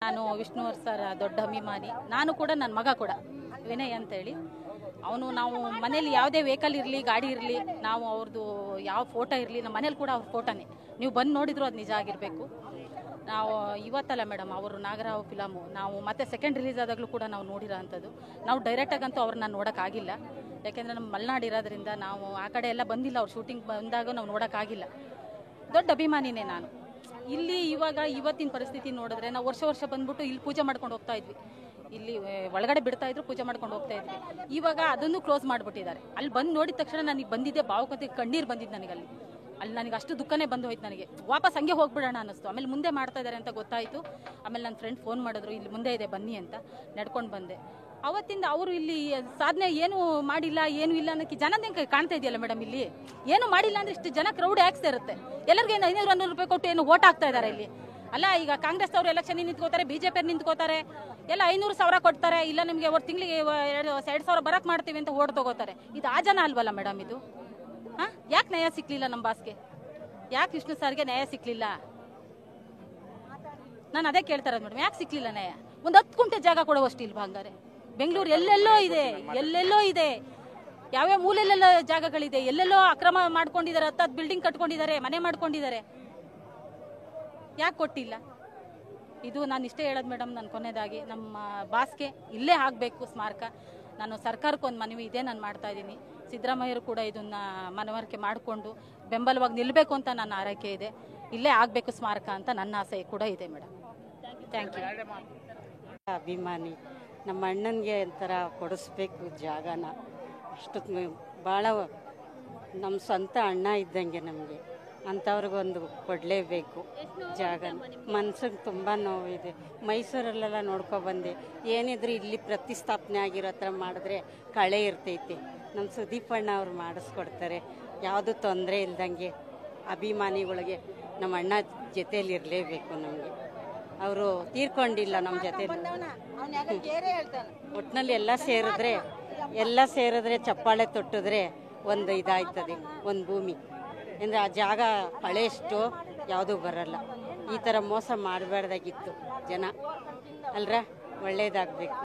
ನಾನು ವಿಷ್ಣುವರ್ ಸರ್ ದೊಡ್ಡ ಅಭಿಮಾನಿ. ನಾನು ಕೂಡ ನನ್ನ ಮಗ ಕೂಡ ವಿನಯ್ ಅಂತ ಹೇಳಿ ಅವನು ನಾವು ಮನೇಲಿ ಯಾವುದೇ ವೆಹಿಕಲ್ ಇರಲಿ ಗಾಡಿ ಇರಲಿ ನಾವು ಅವ್ರದ್ದು ಯಾವ ಫೋಟೋ ಇರಲಿ ನಮ್ಮ ಮನೇಲಿ ಕೂಡ ಅವ್ರ ಫೋಟೋನೇ ನೀವು ಬಂದು ನೋಡಿದ್ರು ಅದು ನಿಜ ಆಗಿರಬೇಕು. ನಾವು ಇವತ್ತಲ್ಲ ಮೇಡಮ್ ಅವರು ನಾಗರಾವ್ ಫಿಲಮು ನಾವು ಮತ್ತೆ ಸೆಕೆಂಡ್ ರಿಲೀಸ್ ಆದಾಗಲೂ ಕೂಡ ನಾವು ನೋಡಿರೋ ಅಂಥದ್ದು. ನಾವು ಡೈರೆಕ್ಟಾಗಂತೂ ಅವ್ರನ್ನ ನೋಡೋಕ್ಕಾಗಿಲ್ಲ, ಯಾಕೆಂದರೆ ನಮ್ಮ ಮಲೆನಾಡು ಇರೋದ್ರಿಂದ ನಾವು ಆ ಕಡೆ ಎಲ್ಲ ಬಂದಿಲ್ಲ. ಅವ್ರು ಶೂಟಿಂಗ್ ಬಂದಾಗ ನಾವು ನೋಡೋಕ್ಕಾಗಿಲ್ಲ. ದೊಡ್ಡ ಅಭಿಮಾನಿನೇ ನಾನು. ಇಲ್ಲಿ ಇವಾಗ ಇವತ್ತಿನ ಪರಿಸ್ಥಿತಿ ನೋಡಿದ್ರೆ ನಾವು ವರ್ಷ ಬಂದ್ಬಿಟ್ಟು ಇಲ್ಲಿ ಪೂಜೆ ಮಾಡ್ಕೊಂಡು ಹೋಗ್ತಾ ಇದ್ವಿ. ಇಲ್ಲಿ ಒಳಗಡೆ ಬಿಡ್ತಾ ಇದ್ರು, ಪೂಜೆ ಮಾಡ್ಕೊಂಡು ಹೋಗ್ತಾ ಇದ್ವಿ. ಇವಾಗ ಅದನ್ನು ಕ್ಲೋಸ್ ಮಾಡಿಬಿಟ್ಟಿದ್ದಾರೆ. ಅಲ್ಲಿ ಬಂದು ನೋಡಿದ ತಕ್ಷಣ ನನಗೆ ಬಂದಿದ್ದೆ ಭಾವುಕತೆ ಕಣ್ಣೀರು ಬಂದಿದ್ದು ನನಗೆ. ಅಲ್ಲಿ ನನಗೆ ಅಷ್ಟು ದುಃಖನೇ ಬಂದು ಹೋಯ್ತು. ನನಗೆ ವಾಪಸ್ ಹಂಗೆ ಹೋಗ್ಬಿಡೋಣ ಅನ್ನಿಸ್ತು. ಆಮೇಲೆ ಮುಂದೆ ಮಾಡ್ತಾ ಇದ್ದಾರೆ ಅಂತ ಗೊತ್ತಾಯಿತು. ಆಮೇಲೆ ನನ್ನ ಫ್ರೆಂಡ್ ಫೋನ್ ಮಾಡಿದ್ರು, ಇಲ್ಲಿ ಮುಂದೆ ಇದೆ ಬನ್ನಿ ಅಂತ. ನಡ್ಕೊಂಡು ಬಂದೆ. ಅವತ್ತಿಂದ ಅವರು ಇಲ್ಲಿ ಸಾಧನೆ ಏನು ಮಾಡಿಲ್ಲ ಏನು ಇಲ್ಲ ಅನ್ನೋಕ್ಕೆ ಜನದ ಕಾಣ್ತಾ ಇದೆಯಲ್ಲ ಮೇಡಮ್. ಇಲ್ಲಿ ಏನು ಮಾಡಿಲ್ಲ ಅಂದ್ರೆ ಇಷ್ಟು ಜನ ಕ್ರೌಡ್ ಯಾಕೆ ಸೇರುತ್ತೆ? ಎಲ್ಲರಿಗೂ 500 ರೂಪಾಯಿ ಕೊಟ್ಟು ಏನು ಓಟ್ ಹಾಕ್ತಾ ಇದ್ದಾರೆ ಇಲ್ಲಿ. ಅಲ್ಲ, ಈಗ ಕಾಂಗ್ರೆಸ್ ಅವರು ಎಲೆಕ್ಷನ್ ನಿಂತ್ಕೋತಾರೆ, ಬಿಜೆಪಿ ನಿಂತ್ಕೋತಾರೆ, ಎಲ್ಲ 500,000 ಕೊಡ್ತಾರೆ. ಇಲ್ಲ ನಿಮಗೆ ಒಂದು ತಿಂಗಳಿಗೆ 2,000 ಬರಕ್ ಮಾಡ್ತೀವಿ ಅಂತ ಓಟ್ ತಗೋತಾರೆ. ಇದು ಆ ಜನ ಅಲ್ವಲ್ಲ ಮೇಡಮ್ ಇದು? ಯಾಕೆ ನ್ಯಾಯ ಸಿಕ್ಲಿಲ್ಲ ನಮ್ಮ ಬಾಸ್ಗೆ? ಯಾಕೆ ವಿಷ್ಣು ಸರ್ಗೆ ನ್ಯಾಯ ಸಿಕ್ಲಿಲ್ಲ? ನಾನು ಅದೇ ಕೇಳ್ತಾ ಇರೋದು ಮೇಡಮ್, ಯಾಕೆ ಸಿಕ್ಲಿಲ್ಲ ನ್ಯಾಯ? ಒಂದು 10 ಗುಂಟೆ ಜಾಗ ಕೊಡುವಷ್ಟು ಇಲ್ವಾ ಹಂಗಾರೆ? ಬೆಂಗಳೂರು ಎಲ್ಲೆಲ್ಲೋ ಇದೆ, ಯಾವ್ಯಾವ ಮೂಲೆಲ್ಲ ಜಾಗಗಳಿದೆ, ಎಲ್ಲೆಲ್ಲೋ ಅಕ್ರಮ ಮಾಡ್ಕೊಂಡಿದ್ದಾರೆ, 10 ಬಿಲ್ಡಿಂಗ್ ಕಟ್ಕೊಂಡಿದ್ದಾರೆ, ಮನೆ ಮಾಡ್ಕೊಂಡಿದ್ದಾರೆ. ಯಾಕೆ ಕೊಟ್ಟಿಲ್ಲ? ಇದು ನಾನು ಇಷ್ಟೇ ಹೇಳೋದು ಮೇಡಮ್. ನಾನು ಕೊನೆಯದಾಗಿ ನಮ್ಮ ಬಾಸ್ಗೆ ಇಲ್ಲೇ ಆಗಬೇಕು ಸ್ಮಾರಕ. ನಾನು ಸರ್ಕಾರಕ್ಕೆ ಒಂದು ಮನವಿ ಇದೆ ನಾನು ಮಾಡ್ತಾ ಇದ್ದೀನಿ. ಸಿದ್ದರಾಮಯ್ಯರು ಕೂಡ ಇದನ್ನ ಮನವರಿಕೆ ಮಾಡಿಕೊಂಡು ಬೆಂಬಲವಾಗಿ ನಿಲ್ಲಬೇಕು ಅಂತ ನನ್ನ ಆರೈಕೆ ಇದೆ. ಇಲ್ಲೇ ಆಗಬೇಕು ಸ್ಮಾರಕ ಅಂತ ನನ್ನ ಆಸೆ ಕೂಡ ಇದೆ ಮೇಡಮ್. Thank you. ಅಭಿಮಾನಿ ನಮ್ಮ ಅಣ್ಣನಿಗೆ ಒಂಥರ ಕೊಡಿಸ್ಬೇಕು ಜಾಗನ. ಅಷ್ಟು ಭಾಳ ನಮ್ಮ ಸ್ವಂತ ಅಣ್ಣ ಇದ್ದಂಗೆ ನಮಗೆ. ಅಂಥವ್ರಿಗೊಂದು ಕೊಡಲೇಬೇಕು ಜಾಗನ. ಮನ್ಸಿಗೆ ತುಂಬ ನೋವಿದೆ. ಮೈಸೂರಲ್ಲೆಲ್ಲ ನೋಡ್ಕೊಬಂದೆ. ಏನಿದ್ರು ಇಲ್ಲಿ ಪ್ರತಿಷ್ಠಾಪನೆ ಆಗಿರೋ ಥರ ಮಾಡಿದ್ರೆ ಕಳೆ ಇರ್ತೈತಿ. ನಮ್ಮ ಸುದೀಪ್ ಅಣ್ಣ ಅವ್ರು ಮಾಡಿಸ್ಕೊಡ್ತಾರೆ. ಯಾವುದು ತೊಂದರೆ ಇಲ್ದಂಗೆ ಅಭಿಮಾನಿಗಳಿಗೆ ನಮ್ಮ ಅಣ್ಣ ಜೊತೇಲಿ ಇರಲೇಬೇಕು ನಮಗೆ. ಅವರು ತೀರ್ಕೊಂಡಿಲ್ಲ ನಮ್ಮ ಜೊತೆ. ಒಟ್ಟಿನಲ್ಲಿ ಎಲ್ಲ ಸೇರಿದ್ರೆ ಚಪ್ಪಾಳೆ ತೊಟ್ಟಿದ್ರೆ ಒಂದು ಇದಾಯ್ತದೆ, ಒಂದು ಭೂಮಿ. ಅಂದರೆ ಆ ಜಾಗ ಹಳೆಯಷ್ಟು ಯಾವುದೂ ಬರಲ್ಲ. ಈ ಥರ ಮೋಸ ಮಾಡಬಾರ್ದಾಗಿತ್ತು ಜನ ಅಲ್ರ. ಒಳ್ಳೇದಾಗಬೇಕು.